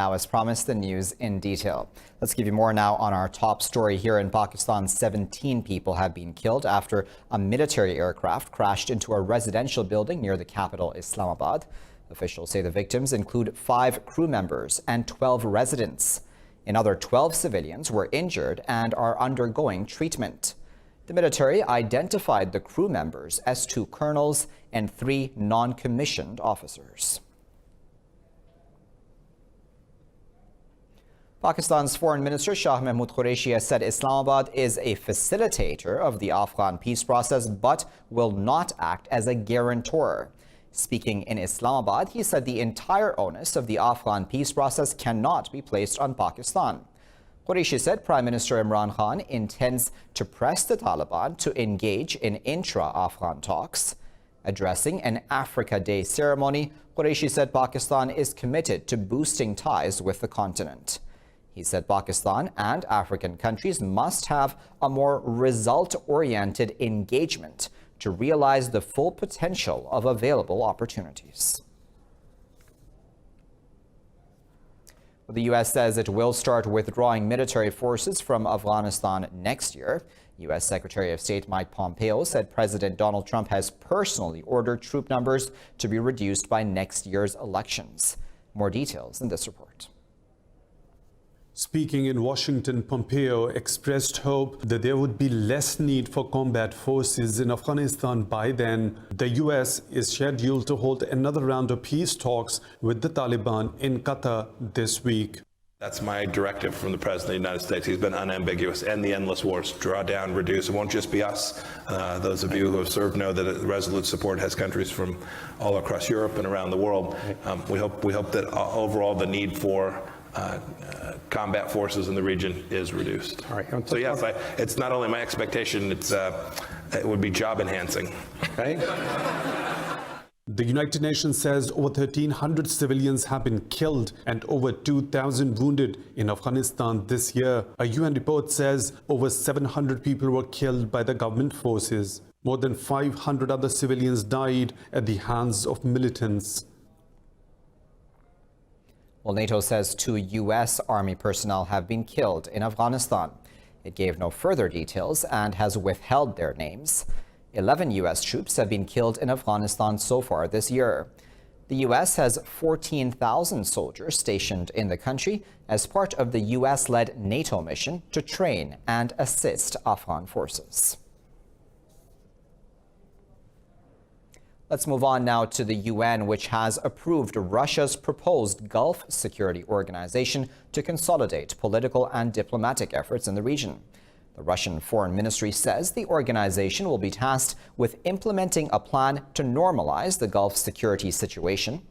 Now, as promised, the news in detail. Let's give you more now on our top story here in Pakistan. 17 people have been killed after a military aircraft crashed into a residential building near the capital, Islamabad. Officials say the victims include 5 crew members and 12 residents. Another 12 civilians were injured and are undergoing treatment. The military identified the crew members as 2 colonels and 3 non-commissioned officers. Pakistan's Foreign Minister Shah Mahmood Qureshi has said Islamabad is a facilitator of the Afghan peace process but will not act as a guarantor. Speaking in Islamabad, he said the entire onus of the Afghan peace process cannot be placed on Pakistan. Qureshi said Prime Minister Imran Khan intends to press the Taliban to engage in intra-Afghan talks. Addressing an Africa Day ceremony, Qureshi said Pakistan is committed to boosting ties with the continent. He said Pakistan and African countries must have a more result-oriented engagement to realize the full potential of available opportunities. The U.S. says it will start withdrawing military forces from Afghanistan next year. U.S. Secretary of State Mike Pompeo said President Donald Trump has personally ordered troop numbers to be reduced by next year's elections. More details in this report. Speaking in Washington, Pompeo expressed hope that there would be less need for combat forces in Afghanistan by then. The U.S. is scheduled to hold another round of peace talks with the Taliban in Qatar this week. That's my directive from the President of the United States. He's been unambiguous. End the endless wars. Draw down, reduce. It won't just be us. Those of you who have served know that resolute support has countries from all across Europe and around the world. We hope that overall the need for combat forces in the region is reduced. All right. So yes, it's not only my expectation, it would be job enhancing. Okay. The United Nations says over 1,300 civilians have been killed and over 2,000 wounded in Afghanistan this year. A UN report says over 700 people were killed by the government forces. More than 500 other civilians died at the hands of militants. Well, NATO says 2 U.S. Army personnel have been killed in Afghanistan. It gave no further details and has withheld their names. 11 U.S. troops have been killed in Afghanistan so far this year. The U.S. has 14,000 soldiers stationed in the country as part of the U.S.-led NATO mission to train and assist Afghan forces. Let's move on now to the UN, which has approved Russia's proposed Gulf Security Organization to consolidate political and diplomatic efforts in the region. The Russian Foreign Ministry says the organization will be tasked with implementing a plan to normalize the Gulf security situation.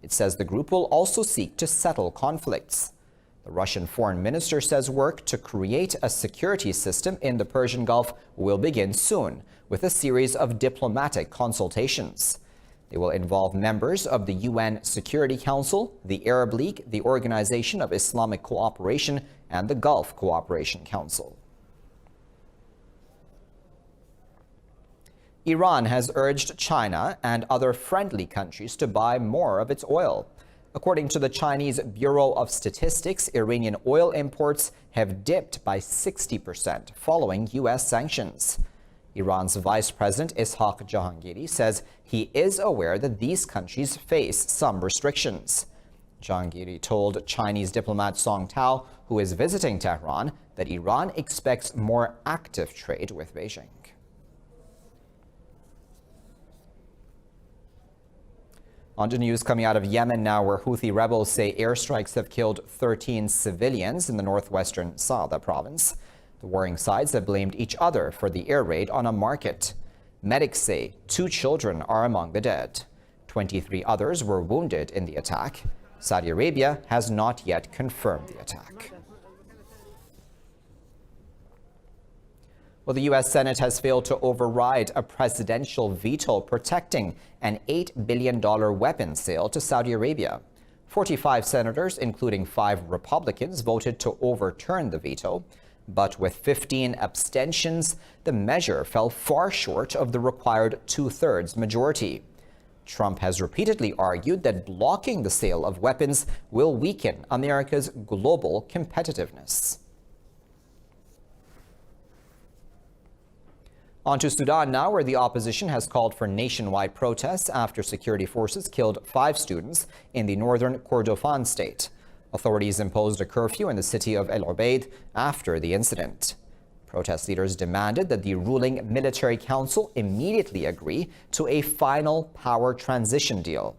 It says the group will also seek to settle conflicts. The Russian Foreign Minister says work to create a security system in the Persian Gulf will begin soon, with a series of diplomatic consultations. They will involve members of the UN Security Council, the Arab League, the Organization of Islamic Cooperation, and the Gulf Cooperation Council. Iran has urged China and other friendly countries to buy more of its oil. According to the Chinese Bureau of Statistics, Iranian oil imports have dipped by 60% following U.S. sanctions. Iran's Vice President Ishaq Jahangiri says he is aware that these countries face some restrictions. Jahangiri told Chinese diplomat Song Tao, who is visiting Tehran, that Iran expects more active trade with Beijing. On to news coming out of Yemen now, where Houthi rebels say airstrikes have killed 13 civilians in the northwestern Saada province. The warring sides have blamed each other for the air raid on a market. Medics say 2 children are among the dead. 23 others were wounded in the attack. Saudi Arabia has not yet confirmed the attack. Well, the U.S. Senate has failed to override a presidential veto protecting an $8 billion weapons sale to Saudi Arabia. 45 senators, including 5 Republicans, voted to overturn the veto. But with 15 abstentions, the measure fell far short of the required 2/3 majority. Trump has repeatedly argued that blocking the sale of weapons will weaken America's global competitiveness. On to Sudan now, where the opposition has called for nationwide protests after security forces killed 5 students in the northern Kordofan state. Authorities imposed a curfew in the city of El Obeid after the incident. Protest leaders demanded that the ruling military council immediately agree to a final power transition deal.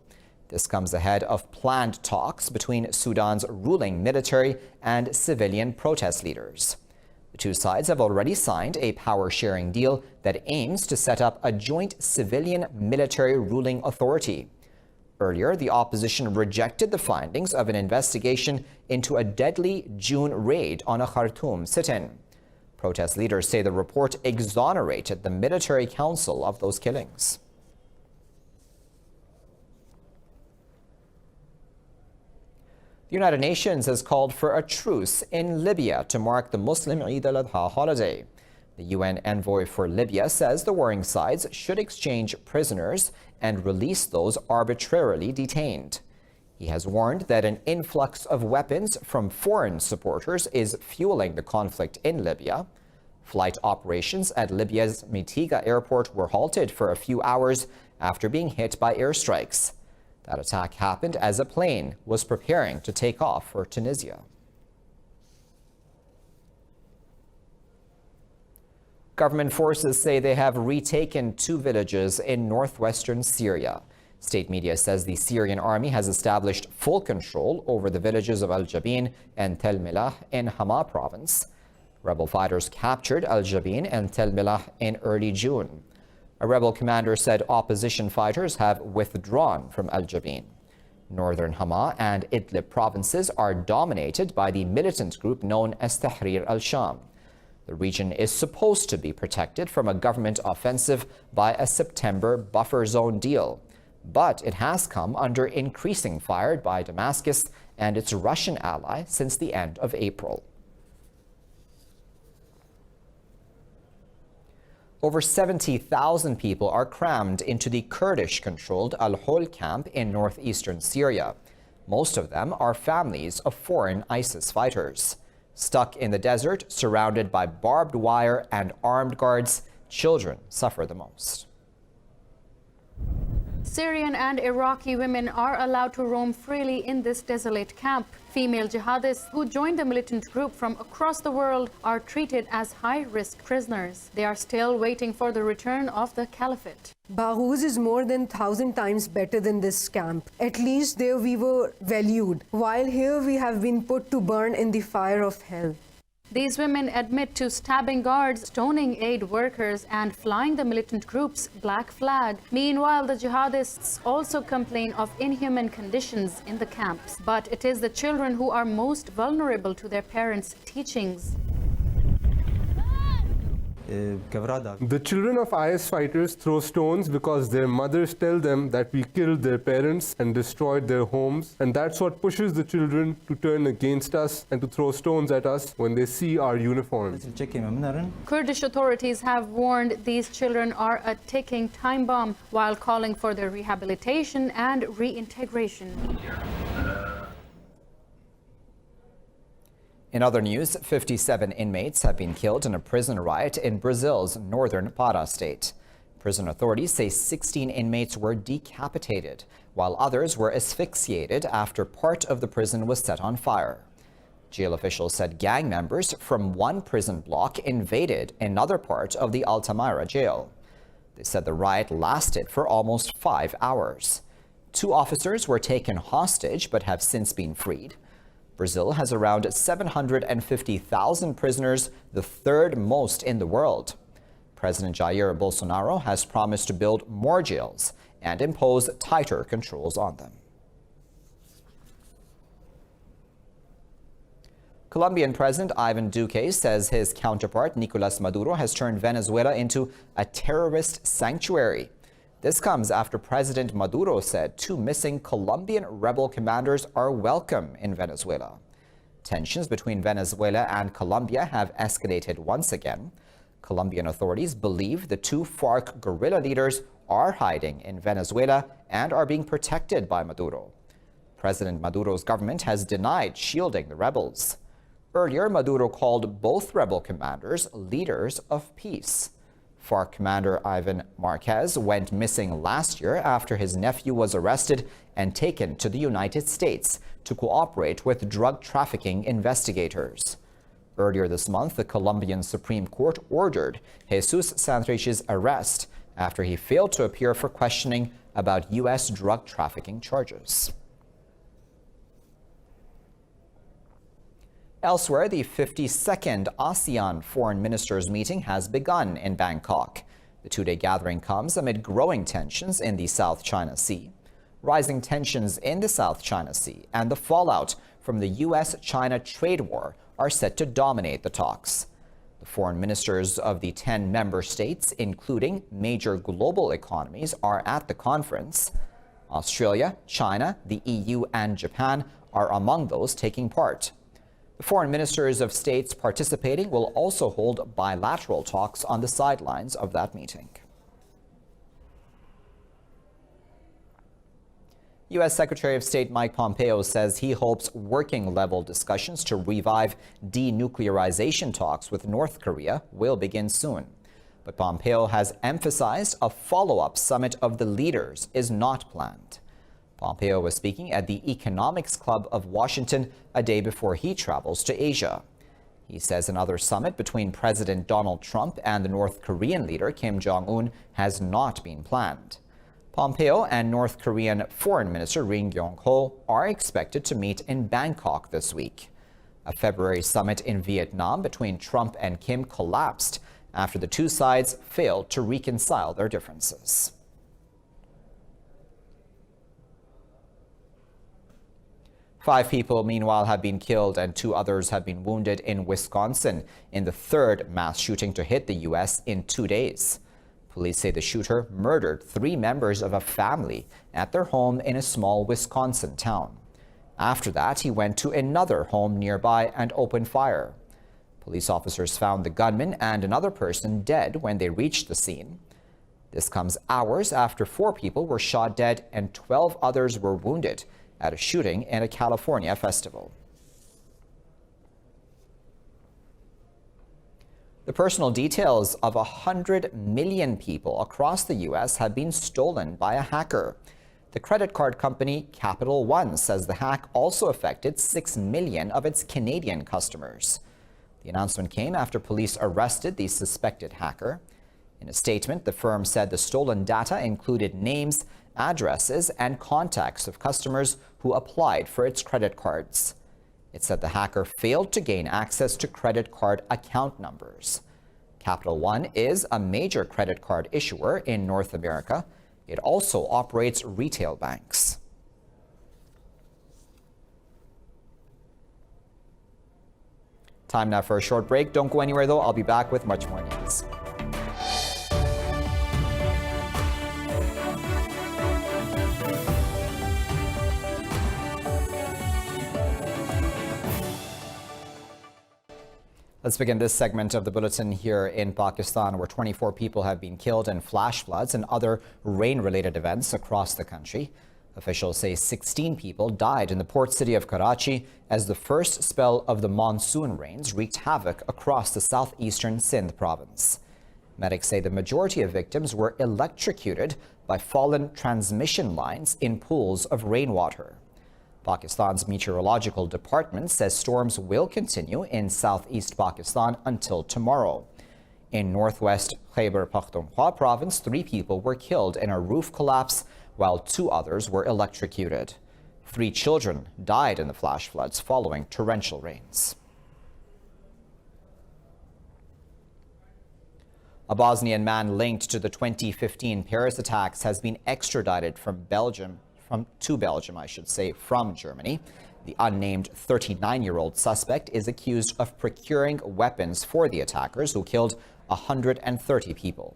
This comes ahead of planned talks between Sudan's ruling military and civilian protest leaders. The two sides have already signed a power-sharing deal that aims to set up a joint civilian-military ruling authority. Earlier, the opposition rejected the findings of an investigation into a deadly June raid on a Khartoum sit-in. Protest leaders say the report exonerated the military council of those killings. The United Nations has called for a truce in Libya to mark the Muslim Eid al-Adha holiday. The UN envoy for Libya says the warring sides should exchange prisoners and release those arbitrarily detained. He has warned that an influx of weapons from foreign supporters is fueling the conflict in Libya. Flight operations at Libya's Mitiga airport were halted for a few hours after being hit by airstrikes. That attack happened as a plane was preparing to take off for Tunisia. Government forces say they have retaken 2 villages in northwestern Syria. State media says the Syrian army has established full control over the villages of Al-Jabin and Tel Milah in Hama province. Rebel fighters captured Al-Jabin and Tel Milah in early June. A rebel commander said opposition fighters have withdrawn from Al-Jabin. Northern Hama and Idlib provinces are dominated by the militant group known as Tahrir al-Sham. The region is supposed to be protected from a government offensive by a September buffer zone deal, but it has come under increasing fire by Damascus and its Russian ally since the end of April. Over 70,000 people are crammed into the Kurdish-controlled Al-Hol camp in northeastern Syria. Most of them are families of foreign ISIS fighters. Stuck in the desert, surrounded by barbed wire and armed guards, children suffer the most. Syrian and Iraqi women are allowed to roam freely in this desolate camp. Female jihadists who joined the militant group from across the world are treated as high-risk prisoners. They are still waiting for the return of the caliphate. Bahuz is more than 1,000 times better than this camp. At least there we were valued, while here we have been put to burn in the fire of hell. These women admit to stabbing guards, stoning aid workers, and flying the militant group's black flag. Meanwhile, the jihadists also complain of inhuman conditions in the camps. But it is the children who are most vulnerable to their parents' teachings. The children of IS fighters throw stones because their mothers tell them that we killed their parents and destroyed their homes, and that's what pushes the children to turn against us and to throw stones at us when they see our uniforms. Kurdish authorities have warned these children are a ticking time bomb while calling for their rehabilitation and reintegration. In other news, 57 inmates have been killed in a prison riot in Brazil's northern Pará state. Prison authorities say 16 inmates were decapitated, while others were asphyxiated after part of the prison was set on fire. Jail officials said gang members from one prison block invaded another part of the Altamira jail. They said the riot lasted for almost 5 hours. 2 officers were taken hostage but have since been freed. Brazil has around 750,000 prisoners, the 3rd most in the world. President Jair Bolsonaro has promised to build more jails and impose tighter controls on them. Colombian President Ivan Duque says his counterpart Nicolas Maduro has turned Venezuela into a terrorist sanctuary. This comes after President Maduro said 2 missing Colombian rebel commanders are welcome in Venezuela. Tensions between Venezuela and Colombia have escalated once again. Colombian authorities believe the two FARC guerrilla leaders are hiding in Venezuela and are being protected by Maduro. President Maduro's government has denied shielding the rebels. Earlier, Maduro called both rebel commanders leaders of peace. FARC commander Ivan Marquez went missing last year after his nephew was arrested and taken to the United States to cooperate with drug trafficking investigators. Earlier this month, the Colombian Supreme Court ordered Jesus Santrech's arrest after he failed to appear for questioning about U.S. drug trafficking charges. Elsewhere, the 52nd ASEAN Foreign Ministers meeting has begun in Bangkok. The two-day gathering comes amid growing tensions in the South China Sea. Rising tensions in the South China Sea and the fallout from the U.S.-China trade war are set to dominate the talks. The foreign ministers of the 10 member states, including major global economies, are at the conference. Australia, China, the EU, and Japan are among those taking part. The foreign ministers of states participating will also hold bilateral talks on the sidelines of that meeting. U.S. Secretary of State Mike Pompeo says he hopes working-level discussions to revive denuclearization talks with North Korea will begin soon. But Pompeo has emphasized a follow-up summit of the leaders is not planned. Pompeo was speaking at the Economics Club of Washington a day before he travels to Asia. He says another summit between President Donald Trump and the North Korean leader Kim Jong-un has not been planned. Pompeo and North Korean Foreign Minister Ri Yong-ho are expected to meet in Bangkok this week. A February summit in Vietnam between Trump and Kim collapsed after the two sides failed to reconcile their differences. Five people, meanwhile, have been killed and 2 others have been wounded in Wisconsin in the third mass shooting to hit the U.S. in 2 days. Police say the shooter murdered 3 members of a family at their home in a small Wisconsin town. After that, he went to another home nearby and opened fire. Police officers found the gunman and another person dead when they reached the scene. This comes hours after 4 people were shot dead and 12 others were wounded at a shooting in a California festival. The personal details of 100 million people across the U.S. have been stolen by a hacker. The credit card company Capital One says the hack also affected 6 million of its Canadian customers. The announcement came after police arrested the suspected hacker. In a statement, the firm said the stolen data included names, addresses, and contacts of customers who applied for its credit cards. It said the hacker failed to gain access to credit card account numbers. Capital One is a major credit card issuer in North America. It also operates retail banks. Time now for a short break. Don't go anywhere, though. I'll be back with much more news. Let's begin this segment of the bulletin here in Pakistan, where 24 people have been killed in flash floods and other rain-related events across the country. Officials say 16 people died in the port city of Karachi as the first spell of the monsoon rains wreaked havoc across the southeastern Sindh province. Medics say the majority of victims were electrocuted by fallen transmission lines in pools of rainwater. Pakistan's meteorological department says storms will continue in southeast Pakistan until tomorrow. In northwest Khyber Pakhtunkhwa province, 3 people were killed in a roof collapse, while 2 others were electrocuted. 3 children died in the flash floods following torrential rains. A Bosnian man linked to the 2015 Paris attacks has been extradited from Germany. The unnamed 39-year-old suspect is accused of procuring weapons for the attackers who killed 130 people.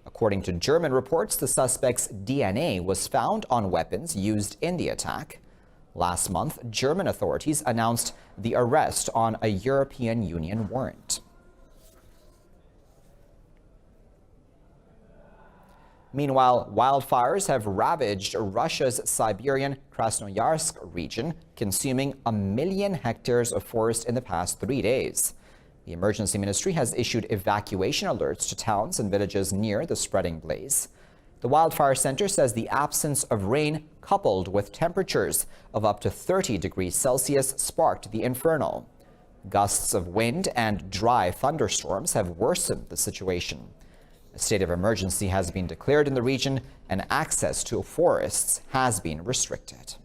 According to German reports, the suspect's DNA was found on weapons used in the attack. Last month, German authorities announced the arrest on a European Union warrant. Meanwhile, wildfires have ravaged Russia's Siberian Krasnoyarsk region, consuming 1 million hectares of forest in the past 3 days. The emergency ministry has issued evacuation alerts to towns and villages near the spreading blaze. The Wildfire Center says the absence of rain, coupled with temperatures of up to 30 degrees Celsius, sparked the inferno. Gusts of wind and dry thunderstorms have worsened the situation. A state of emergency has been declared in the region, and access to forests has been restricted.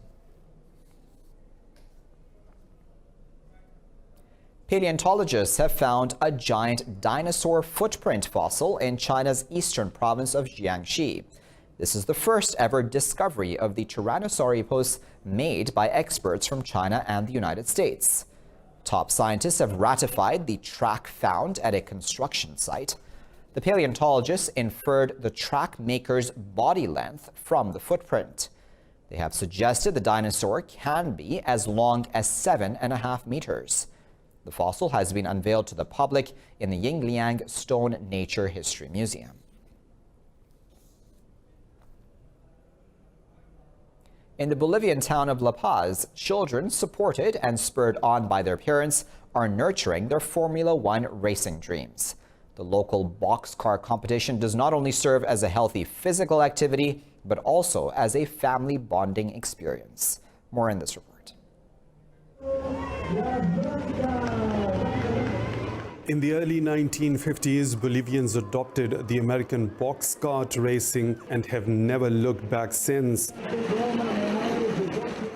Paleontologists have found a giant dinosaur footprint fossil in China's eastern province of Jiangxi. This is the first ever discovery of the Tyrannosaurus made by experts from China and the United States. Top scientists have ratified the track found at a construction site. The paleontologists inferred the track maker's body length from the footprint. They have suggested the dinosaur can be as long as 7.5 meters. The fossil has been unveiled to the public in the Yingliang Stone Nature History Museum. In the Bolivian town of La Paz, children supported and spurred on by their parents are nurturing their Formula One racing dreams. The local boxcar competition does not only serve as a healthy physical activity, but also as a family bonding experience. More in this report. In the early 1950s, Bolivians adopted the American boxcar racing and have never looked back since.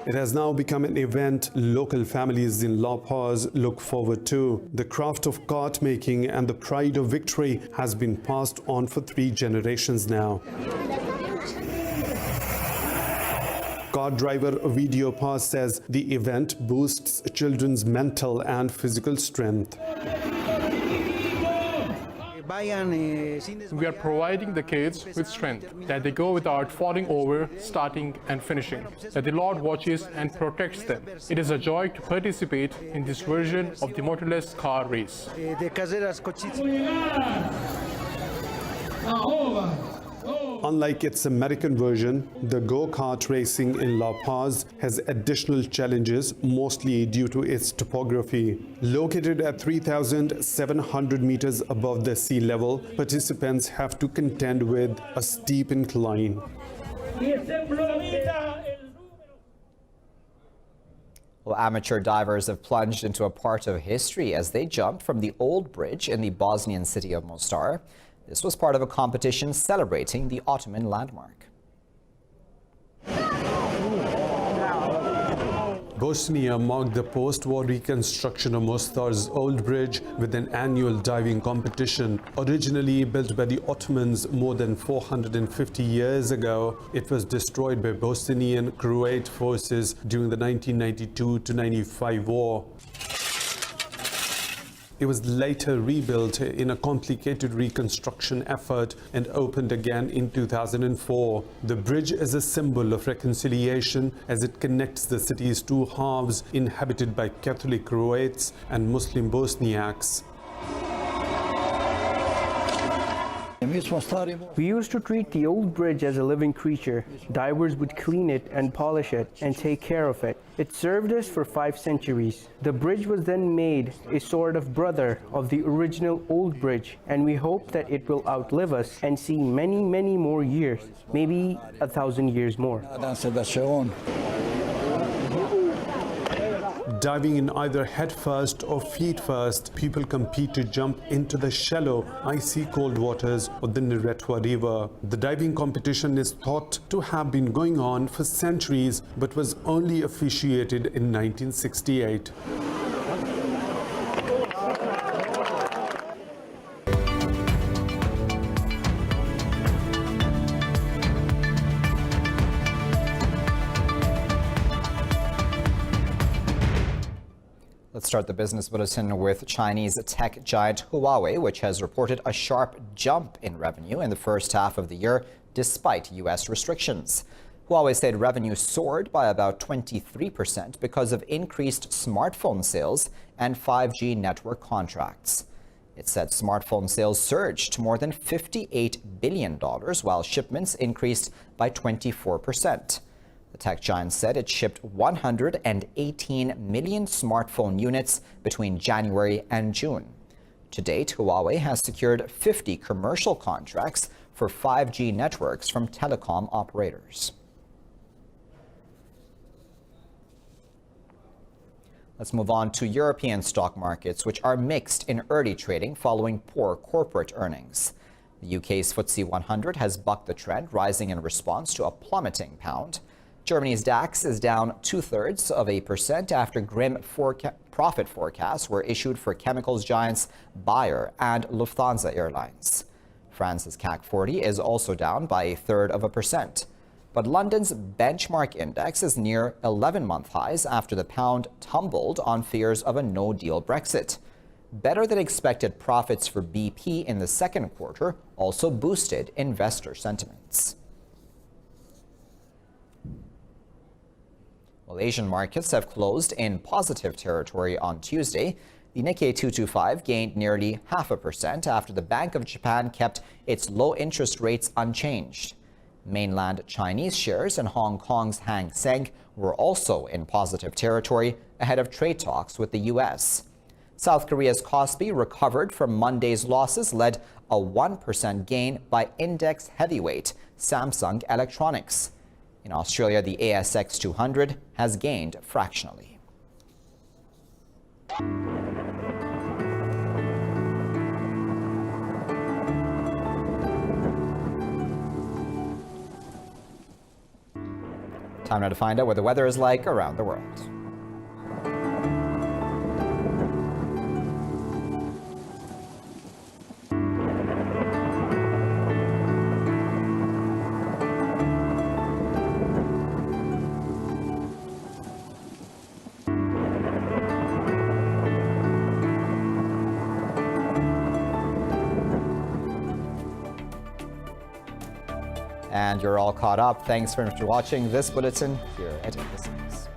It has now become an event local families in La Paz look forward to. The craft of kart making and the pride of victory has been passed on for 3 generations now. Kart driver Ovidio Paz says the event boosts children's mental and physical strength. We are providing the kids with strength, that they go without falling over, starting and finishing, that the Lord watches and protects them. It is a joy to participate in this version of the motorless car race. Unlike its American version, the go-kart racing in La Paz has additional challenges, mostly due to its topography. Located at 3,700 meters above the sea level, participants have to contend with a steep incline. Well, amateur divers have plunged into a part of history as they jumped from the old bridge in the Bosnian city of Mostar. This was part of a competition celebrating the Ottoman landmark. Bosnia marked the post-war reconstruction of Mostar's old bridge with an annual diving competition. Originally built by the Ottomans more than 450 years ago, it was destroyed by Bosnian Croat forces during the 1992-95 war. It was later rebuilt in a complicated reconstruction effort and opened again in 2004. The bridge is a symbol of reconciliation as it connects the city's 2 halves inhabited by Catholic Croats and Muslim Bosniaks. We used to treat the old bridge as a living creature. Divers would clean it and polish it and take care of it. It served us for 5 centuries. The bridge was then made a sort of brother of the original old bridge, and we hope that it will outlive us and see many, many more years, maybe 1,000 years more. Diving in either head first or feet first, people compete to jump into the shallow, icy cold waters of the Neretva River. The diving competition is thought to have been going on for centuries, but was only officiated in 1968. Let's start the business bulletin with Chinese tech giant Huawei, which has reported a sharp jump in revenue in the first half of the year, despite U.S. restrictions. Huawei said revenue soared by about 23% because of increased smartphone sales and 5G network contracts. It said smartphone sales surged to more than $58 billion, while shipments increased by 24%. The tech giant said it shipped 118 million smartphone units between January and June. To date, Huawei has secured 50 commercial contracts for 5G networks from telecom operators. Let's move on to European stock markets, which are mixed in early trading following poor corporate earnings. The UK's FTSE 100 has bucked the trend, rising in response to a plummeting pound. Germany's DAX is down 0.2% after grim profit forecasts were issued for chemicals giants Bayer and Lufthansa Airlines. France's CAC 40 is also down by 0.3%. But London's benchmark index is near 11-month highs after the pound tumbled on fears of a no-deal Brexit. Better than expected profits for BP in the second quarter also boosted investor sentiments. Well, Asian markets have closed in positive territory on Tuesday. The Nikkei 225 gained nearly 0.5% after the Bank of Japan kept its low interest rates unchanged. Mainland Chinese shares and Hong Kong's Hang Seng were also in positive territory ahead of trade talks with the U.S. South Korea's Kospi recovered from Monday's losses, led a 1% gain by index heavyweight Samsung Electronics. In Australia, the ASX 200 has gained fractionally. Time now to find out what the weather is like around the world. And you're all caught up. Thanks very much for watching this bulletin here at Indus.